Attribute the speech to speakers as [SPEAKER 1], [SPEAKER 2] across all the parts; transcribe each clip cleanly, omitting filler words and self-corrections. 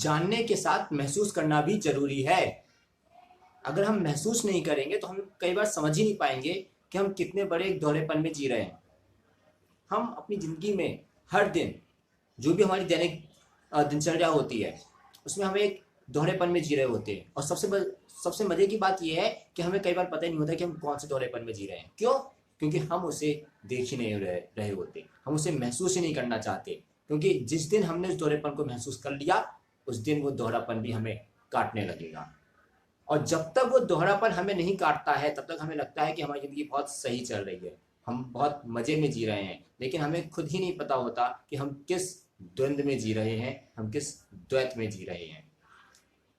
[SPEAKER 1] जानने के साथ महसूस करना भी जरूरी है। अगर हम महसूस नहीं करेंगे तो हम कई बार समझ ही नहीं पाएंगे कि हम कितने बड़े एक दोहरेपन में जी रहे हैं। हम अपनी ज़िंदगी में हर दिन जो भी हमारी दैनिक दिनचर्या होती है उसमें हम एक दोहरेपन में जी रहे होते हैं। और सबसे मज़े की बात यह है कि हमें कई बार पता ही नहीं होता कि हम कौन से दोहरेपन में जी रहे हैं। क्यों? क्योंकि हम उसे देख ही नहीं रहे होते, हम उसे महसूस ही नहीं करना चाहते। क्योंकि जिस दिन हमने उस दोहरेपन को महसूस कर लिया उस दिन वो दोहरापन भी हमें काटने लगेगा। और जब तक वो दोहरापन हमें नहीं काटता है तब तक हमें लगता है कि हमारी ज़िंदगी बहुत सही चल रही है, हम बहुत मज़े में जी रहे हैं। लेकिन हमें खुद ही नहीं पता होता कि हम किस द्वंद्व में जी रहे हैं, हम किस द्वैत में जी रहे हैं।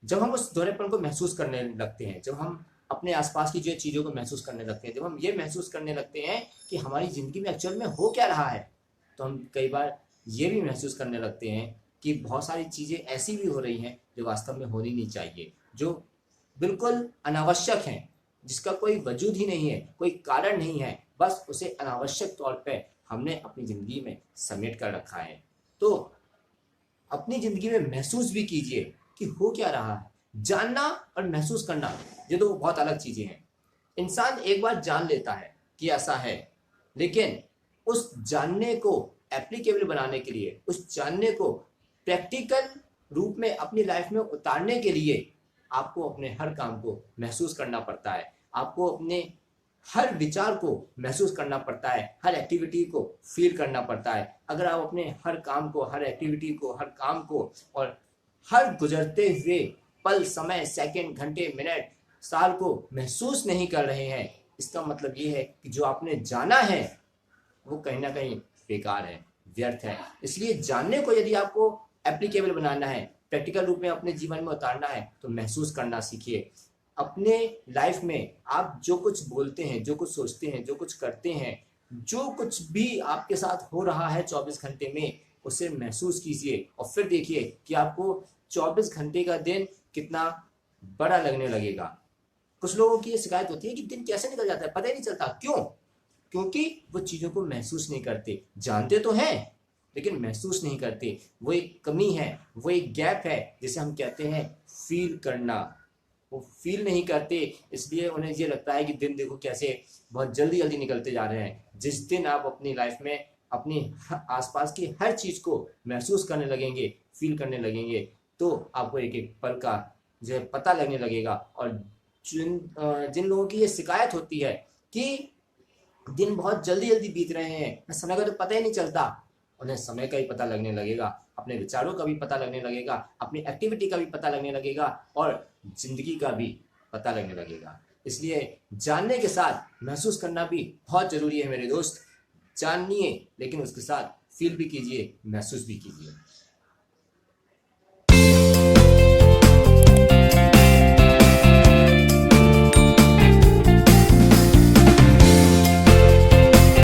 [SPEAKER 1] जब हम उस दोहरेपन को महसूस करने लगते हैं, जब हम अपने आसपास की जो चीज़ों को महसूस करने लगते हैं, जब हम ये महसूस करने लगते हैं कि हमारी ज़िंदगी में एक्चुअल में हो क्या रहा है, तो हम कई बार ये भी महसूस करने लगते हैं कि बहुत सारी चीज़ें ऐसी भी हो रही हैं जो वास्तव में होनी नहीं चाहिए, जो बिल्कुल अनावश्यक हैं, जिसका कोई वजूद ही नहीं है, कोई कारण नहीं है, बस उसे अनावश्यक तौर पे हमने अपनी ज़िंदगी में समेट कर रखा है। तो अपनी ज़िंदगी में महसूस भी कीजिए कि हो क्या रहा है। जानना और महसूस करना ये तो बहुत अलग चीज़ें हैं। इंसान एक बार जान लेता है कि ऐसा है, लेकिन उस जानने को एप्लीकेबल बनाने के लिए, उस जानने को प्रैक्टिकल रूप में अपनी लाइफ में उतारने के लिए आपको अपने हर काम को महसूस करना पड़ता है। आपको अपने हर विचार को महसूस करना पड़ता है, हर एक्टिविटी को फील करना पड़ता है। अगर आप अपने हर काम को, हर एक्टिविटी को, हर काम को और हर गुजरते हुए पल, समय, सेकंड, घंटे, मिनट, साल को महसूस नहीं कर रहे हैं, इसका मतलब ये है कि जो आपने जाना है वो कहीं ना कहीं बेकार है, व्यर्थ है। इसलिए जानने को यदि आपको एप्लीकेबल बनाना है, प्रैक्टिकल रूप में अपने जीवन में उतारना है, तो महसूस करना सीखिए। अपने लाइफ में आप जो कुछ बोलते हैं, जो कुछ सोचते हैं, जो कुछ करते हैं, जो कुछ भी आपके साथ हो रहा है 24 घंटे में, उसे महसूस कीजिए और फिर देखिए कि आपको 24 घंटे का दिन कितना बड़ा लगने लगेगा। कुछ लोगों की ये शिकायत होती है कि दिन कैसे निकल जाता है, पता ही नहीं चलता। क्यों? क्योंकि वो चीज़ों को महसूस नहीं करते। जानते तो हैं लेकिन महसूस नहीं करते। वो एक कमी है, वो एक गैप है जिसे हम कहते हैं फील करना। वो फील नहीं करते, इसलिए उन्हें ये लगता है कि दिन देखो कैसे बहुत जल्दी जल्दी निकलते जा रहे हैं। जिस दिन आप अपनी लाइफ में अपनी आसपास की हर चीज़ को महसूस करने लगेंगे, फील करने लगेंगे, तो आपको एक एक पल का जो है पता लगने लगेगा। और जिन लोगों की ये शिकायत होती है कि दिन बहुत जल्दी जल्दी बीत रहे हैं, समय का तो पता ही नहीं चलता, उन्हें समय का ही पता लगने लगेगा, अपने विचारों का भी पता लगने लगेगा, अपनी एक्टिविटी का भी पता लगने लगेगा और जिंदगी का भी पता लगने लगेगा। इसलिए जानने के साथ महसूस करना भी बहुत ज़रूरी है मेरे दोस्त। जानिए लेकिन उसके साथ फील भी कीजिए, महसूस भी कीजिए।